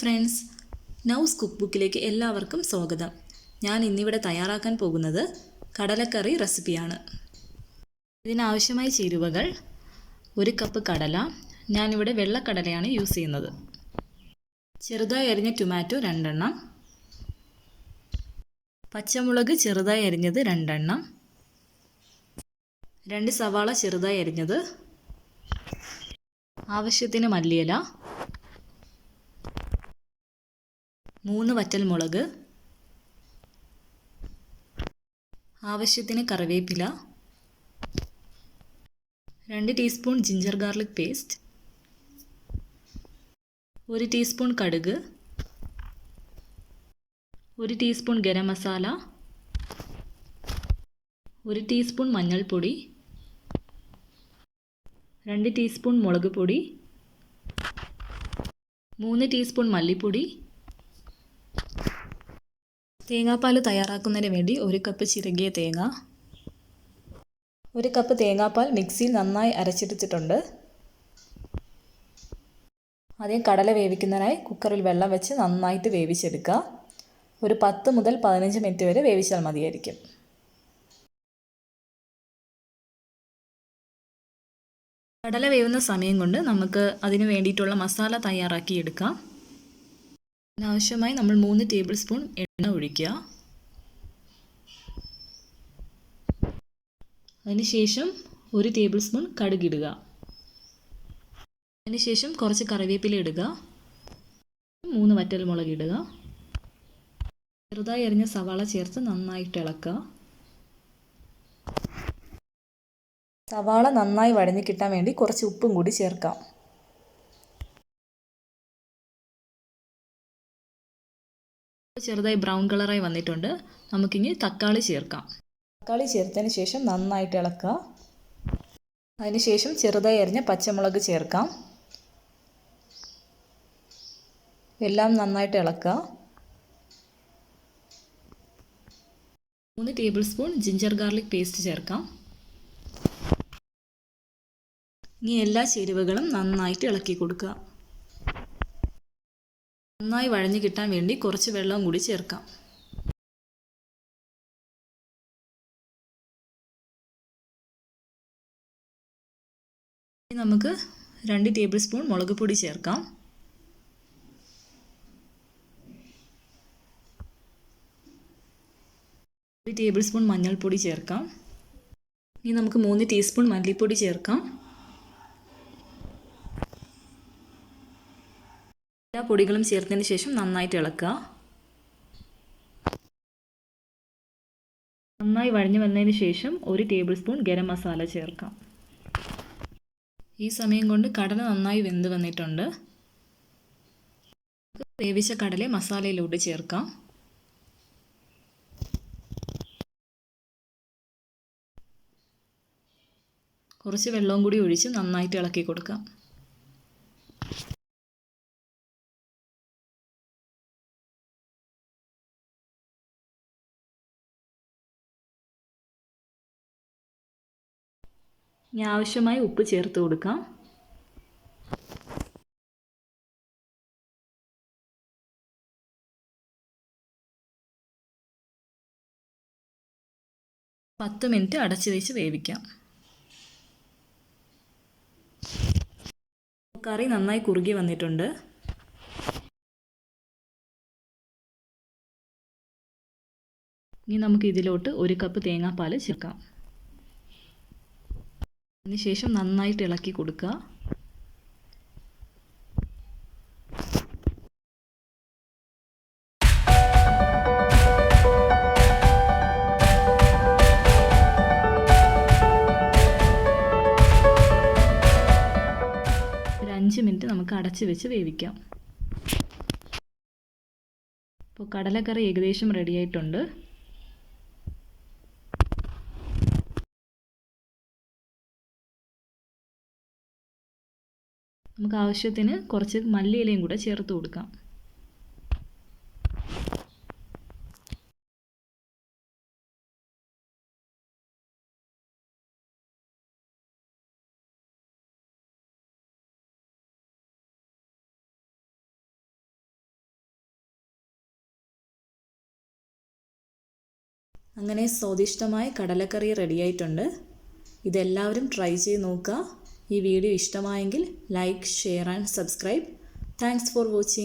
Friends, നൗസ് cook ബുക്കിലേക്ക് എല്ലാവർക്കും സ്വാഗതം. ഞാൻ ഇന്നിവിടെ തയ്യാറാക്കാൻ പോകുന്നത് കടലക്കറി റെസിപ്പിയാണ്. ഇതിനാവശ്യമായ ചേരുവകൾ: 1 കപ്പ് കടല, ഞാനിവിടെ വെള്ളക്കടലയാണ് യൂസ് ചെയ്യുന്നത്. ചെറുതായി അരിഞ്ഞ ടൊമാറ്റോ 2 എണ്ണം, പച്ചമുളക് ചെറുതായി അരിഞ്ഞത് 2 എണ്ണം, 2 സവാള ചെറുതായി അരിഞ്ഞത്, ആവശ്യത്തിന് മല്ലിയില, 3 വറ്റൽമുളക്, ആവശ്യത്തിന് കറിവേപ്പില, 2 teaspoon ginger garlic paste, 1 teaspoon കടുക്, 1 ടീസ്പൂൺ ഗരം മസാല, 1 ടീസ്പൂൺ മഞ്ഞൾപ്പൊടി, 2 ടീസ്പൂൺ മുളക് പൊടി, 3 ടീസ്പൂൺ മല്ലിപ്പൊടി. തേങ്ങാപ്പാൽ തയ്യാറാക്കുന്നതിന് വേണ്ടി 1 കപ്പ് ചിരകിയ തേങ്ങ, 1 കപ്പ് തേങ്ങാപ്പാൽ മിക്സിയിൽ നന്നായി അരച്ചെടുത്തിട്ടുണ്ട്. ആദ്യം കടല വേവിക്കുന്നതിനായി കുക്കറിൽ വെള്ളം വെച്ച് നന്നായിട്ട് വേവിച്ചെടുക്കുക. ഒരു 10 മുതൽ 15 മിനിറ്റ് വരെ വേവിച്ചാൽ മതിയായിരിക്കും. കടല വേവുന്ന സമയം കൊണ്ട് നമുക്ക് അതിന് വേണ്ടിയിട്ടുള്ള മസാല തയ്യാറാക്കിയെടുക്കാം. അതിനാവശ്യമായി നമ്മൾ 3 ടേബിൾ സ്പൂൺ എണ്ണ ഒഴിക്കുക. അതിനുശേഷം 1 ടേബിൾ സ്പൂൺ കടുകിടുക. അതിനുശേഷം കുറച്ച് കറിവേപ്പില ഇടുക. 3 വറ്റൽമുളക് ഇടുക. ചെറുതായി അരിഞ്ഞ സവാള ചേർത്ത് നന്നായിട്ട് ഇളക്കുക. സവാള നന്നായി വഴഞ്ഞു കിട്ടാൻ വേണ്ടി കുറച്ച് ഉപ്പും കൂടി ചേർക്കാം. ചെറുതായി ബ്രൗൺ കളറായി വന്നിട്ടുണ്ട്. നമുക്കിനി തക്കാളി ചേർക്കാം. തക്കാളി ചേർത്തതിന് ശേഷം നന്നായിട്ട് ഇളക്കുക. അതിനുശേഷം ചെറുതായി അരിഞ്ഞ പച്ചമുളക് ചേർക്കാം. എല്ലാം നന്നായിട്ട് ഇളക്കുക. 3 table spoon ginger garlic paste ചേർക്കാം. ഇനി എല്ലാ ചേരുവകളും നന്നായിട്ട് ഇളക്കി കൊടുക്കുക. നന്നായി വഴഞ്ഞു കിട്ടാൻ വേണ്ടി കുറച്ച് വെള്ളവും കൂടി ചേർക്കാം. ഇനി നമുക്ക് 2 ടേബിൾ സ്പൂൺ മുളക് പൊടി ചേർക്കാം. 1 ടേബിൾ സ്പൂൺ മഞ്ഞൾപ്പൊടി ചേർക്കാം. ഇനി നമുക്ക് 3 ടീസ്പൂൺ മല്ലിപ്പൊടി ചേർക്കാം. എല്ലാ പൊടികളും ചേർത്തതിന് ശേഷം നന്നായിട്ട് ഇളക്കുക. നന്നായി വഴഞ്ഞു വന്നതിന് ശേഷം 1 ടേബിൾ സ്പൂൺ ഗരം മസാല ചേർക്കാം. ഈ സമയം കൊണ്ട് കടല നന്നായി വെന്ത് വന്നിട്ടുണ്ട്. വേവിച്ച കടല മസാലയിലോട്ട് ചേർക്കാം. കുറച്ച് വെള്ളവും കൂടി ഒഴിച്ച് നന്നായിട്ട് ഇളക്കി കൊടുക്കാം. ഇനി ആവശ്യമായ ഉപ്പ് ചേർത്ത് കൊടുക്കാം. പത്ത് മിനിറ്റ് അടച്ചു വെച്ച് വേവിക്കാം. കറി നന്നായി കുറുകി വന്നിട്ടുണ്ട്. ഇനി നമുക്ക് ഇതിലോട്ട് 1 കപ്പ് തേങ്ങാപ്പാൽ ചേർക്കാം. അതിനുശേഷം നന്നായിട്ട് ഇളക്കി കൊടുക്കുക. ഒരു 5 മിനിറ്റ് നമുക്ക് അടച്ച് വെച്ച് വേവിക്കാം. ഇപ്പോൾ കടലക്കറി ഏകദേശം റെഡിയായിട്ടുണ്ട്. നമുക്ക് ആവശ്യത്തിന് കുറച്ച് മല്ലിയിലയും കൂടെ ചേർത്ത് കൊടുക്കാം. അങ്ങനെ സ്വാദിഷ്ടമായ കടലക്കറി റെഡിയായിട്ടുണ്ട്. ഇതെല്ലാവരും ട്രൈ ചെയ്ത് നോക്കുക. ഈ വീഡിയോ ഇഷ്ടമായെങ്കിൽ like, share and subscribe. Thanks for watching.